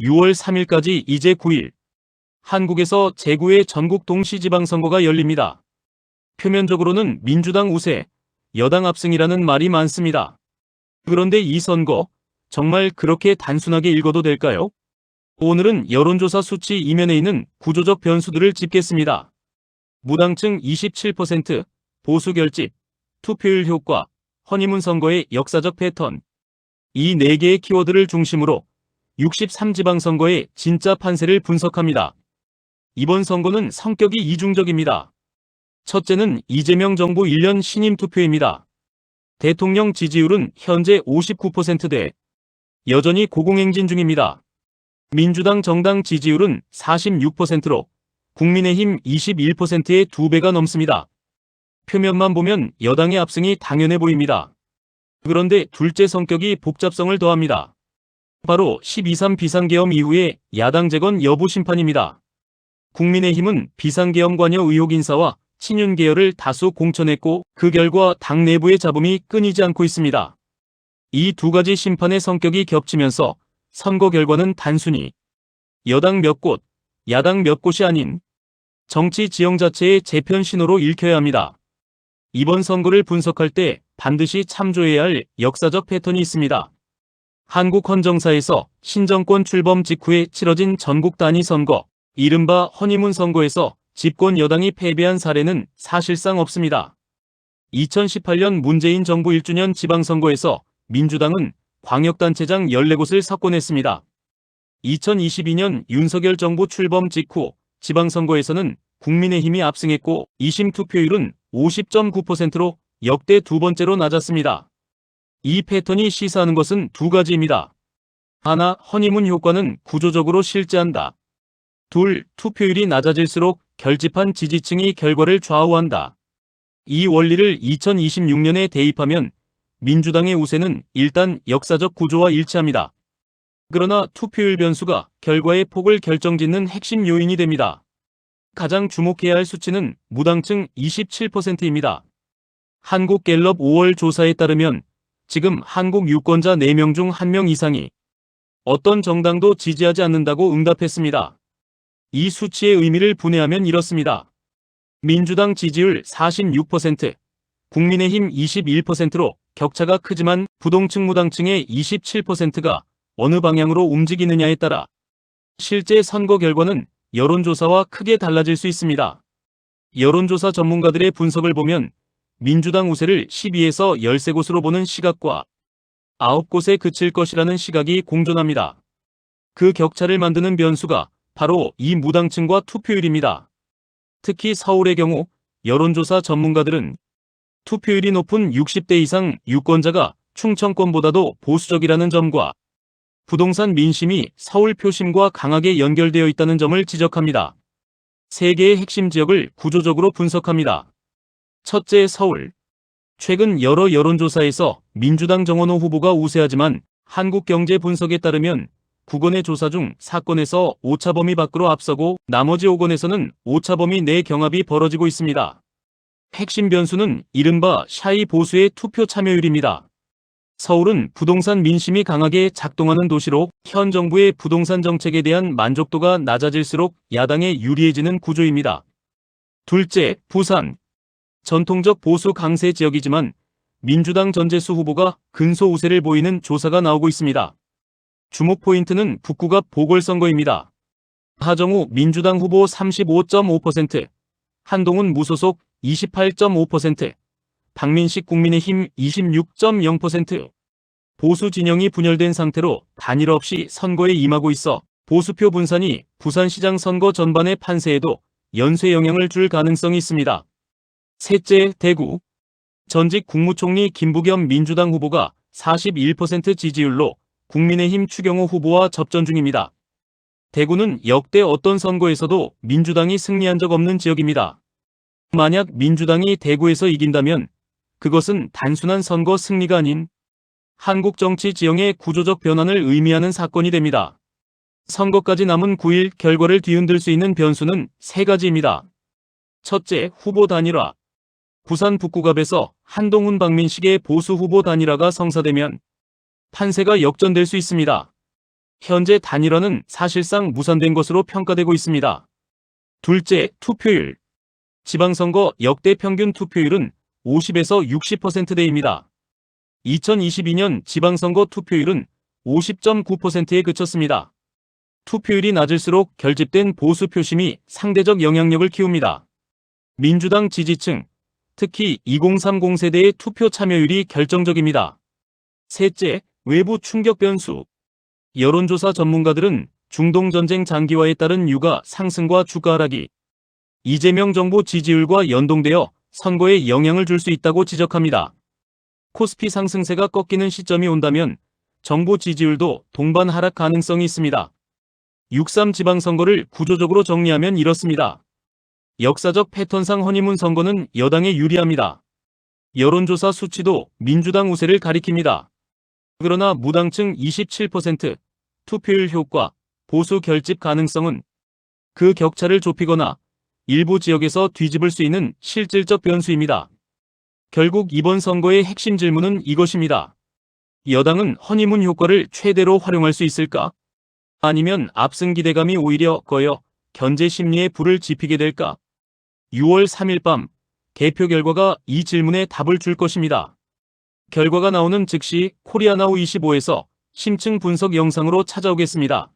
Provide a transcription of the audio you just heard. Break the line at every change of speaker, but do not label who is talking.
6월 3일까지 이제 9일. 한국에서 제9회 전국 동시지방선거가 열립니다. 표면적으로는 민주당 우세, 여당 압승이라는 말이 많습니다. 그런데 이 선거, 정말 그렇게 단순하게 읽어도 될까요? 오늘은 여론조사 수치 이면에 있는 구조적 변수들을 짚겠습니다. 무당층 27%, 보수 결집, 투표율 효과, 허니문 선거의 역사적 패턴. 이 4개의 키워드를 중심으로 63지방선거의 진짜 판세를 분석합니다. 이번 선거는 성격이 이중적입니다. 첫째는 이재명 정부 1년 신임 투표입니다. 대통령 지지율은 현재 59%대 여전히 고공행진 중입니다. 민주당 정당 지지율은 46%로 국민의힘 21%의 2배가 넘습니다. 표면만 보면 여당의 압승이 당연해 보입니다. 그런데 둘째 성격이 복잡성을 더합니다. 바로 12.3 비상계엄 이후의 야당 재건 여부 심판입니다. 국민의힘은 비상계엄 관여 의혹 인사와 친윤 계열을 다수 공천했고 그 결과 당 내부의 잡음이 끊이지 않고 있습니다. 이 두 가지 심판의 성격이 겹치면서 선거 결과는 단순히 여당 몇 곳, 야당 몇 곳이 아닌 정치 지형 자체의 재편 신호로 읽혀야 합니다. 이번 선거를 분석할 때 반드시 참조해야 할 역사적 패턴이 있습니다. 한국 헌정사에서 신정권 출범 직후에 치러진 전국 단위 선거, 이른바 허니문 선거에서 집권 여당이 패배한 사례는 사실상 없습니다. 2018년 문재인 정부 1주년 지방선거에서 민주당은 광역단체장 14곳을 석권했습니다. 2022년 윤석열 정부 출범 직후 지방선거에서는 국민의힘이 압승했고 2심 투표율은 50.9%로 역대 두 번째로 낮았습니다. 이 패턴이 시사하는 것은 두 가지입니다. 하나, 허니문 효과는 구조적으로 실제한다. 둘, 투표율이 낮아질수록 결집한 지지층이 결과를 좌우한다. 이 원리를 2026년에 대입하면 민주당의 우세는 일단 역사적 구조와 일치합니다. 그러나 투표율 변수가 결과의 폭을 결정짓는 핵심 요인이 됩니다. 가장 주목해야 할 수치는 무당층 27%입니다. 한국갤럽 5월 조사에 따르면 지금 한국 유권자 4명 중 1명 이상이 어떤 정당도 지지하지 않는다고 응답했습니다. 이 수치의 의미를 분해하면 이렇습니다. 민주당 지지율 46%, 국민의힘 21%로 격차가 크지만 부동층 무당층의 27%가 어느 방향으로 움직이느냐에 따라 실제 선거 결과는 여론조사와 크게 달라질 수 있습니다. 여론조사 전문가들의 분석을 보면 민주당 우세를 12에서 13곳으로 보는 시각과 9곳에 그칠 것이라는 시각이 공존합니다. 그 격차를 만드는 변수가 바로 이 무당층과 투표율입니다. 특히 서울의 경우 여론조사 전문가들은 투표율이 높은 60대 이상 유권자가 충청권보다도 보수적이라는 점과 부동산 민심이 서울 표심과 강하게 연결되어 있다는 점을 지적합니다. 세 개의 핵심 지역을 구조적으로 분석합니다. 첫째, 서울. 최근 여러 여론조사에서 민주당 정원호 후보가 우세하지만 한국경제분석에 따르면 9건의 조사 중 4건에서 오차범위 밖으로 앞서고 나머지 5건에서는 오차범위 내 경합이 벌어지고 있습니다. 핵심 변수는 이른바 샤이 보수의 투표 참여율입니다. 서울은 부동산 민심이 강하게 작동하는 도시로 현 정부의 부동산 정책에 대한 만족도가 낮아질수록 야당에 유리해지는 구조입니다. 둘째, 부산. 전통적 보수 강세 지역이지만 민주당 전재수 후보가 근소 우세를 보이는 조사가 나오고 있습니다. 주목 포인트는 북구갑 보궐선거입니다. 하정우 민주당 후보 35.5%, 한동훈 무소속 28.5%, 박민식 국민의힘 26.0%. 보수 진영이 분열된 상태로 단일 없이 선거에 임하고 있어 보수표 분산이 부산시장 선거 전반의 판세에도 연쇄 영향을 줄 가능성이 있습니다. 셋째, 대구. 전직 국무총리 김부겸 민주당 후보가 41% 지지율로 국민의힘 추경호 후보와 접전 중입니다. 대구는 역대 어떤 선거에서도 민주당이 승리한 적 없는 지역입니다. 만약 민주당이 대구에서 이긴다면 그것은 단순한 선거 승리가 아닌 한국 정치 지형의 구조적 변환을 의미하는 사건이 됩니다. 선거까지 남은 9일 결과를 뒤흔들 수 있는 변수는 세 가지입니다. 첫째, 후보 단일화. 부산 북구갑에서 한동훈 박민식의 보수 후보 단일화가 성사되면 판세가 역전될 수 있습니다. 현재 단일화는 사실상 무산된 것으로 평가되고 있습니다. 둘째, 투표율. 지방선거 역대 평균 투표율은 50에서 60%대입니다. 2022년 지방선거 투표율은 50.9%에 그쳤습니다. 투표율이 낮을수록 결집된 보수 표심이 상대적 영향력을 키웁니다. 민주당 지지층, 특히 2030 세대의 투표 참여율이 결정적입니다. 셋째, 외부 충격 변수. 여론조사 전문가들은 중동전쟁 장기화에 따른 유가 상승과 주가 하락이 이재명 정부 지지율과 연동되어 선거에 영향을 줄 수 있다고 지적합니다. 코스피 상승세가 꺾이는 시점이 온다면 정부 지지율도 동반 하락 가능성이 있습니다. 6.3 지방선거를 구조적으로 정리하면 이렇습니다. 역사적 패턴상 허니문 선거는 여당에 유리합니다. 여론조사 수치도 민주당 우세를 가리킵니다. 그러나 무당층 27%, 투표율 효과, 보수 결집 가능성은 그 격차를 좁히거나 일부 지역에서 뒤집을 수 있는 실질적 변수입니다. 결국 이번 선거의 핵심 질문은 이것입니다. 여당은 허니문 효과를 최대로 활용할 수 있을까? 아니면 압승 기대감이 오히려 꺼여 견제 심리에 불을 지피게 될까? 6월 3일 밤 개표 결과가 이 질문에 답을 줄 것입니다. 결과가 나오는 즉시 코리아나우 25에서 심층 분석 영상으로 찾아오겠습니다.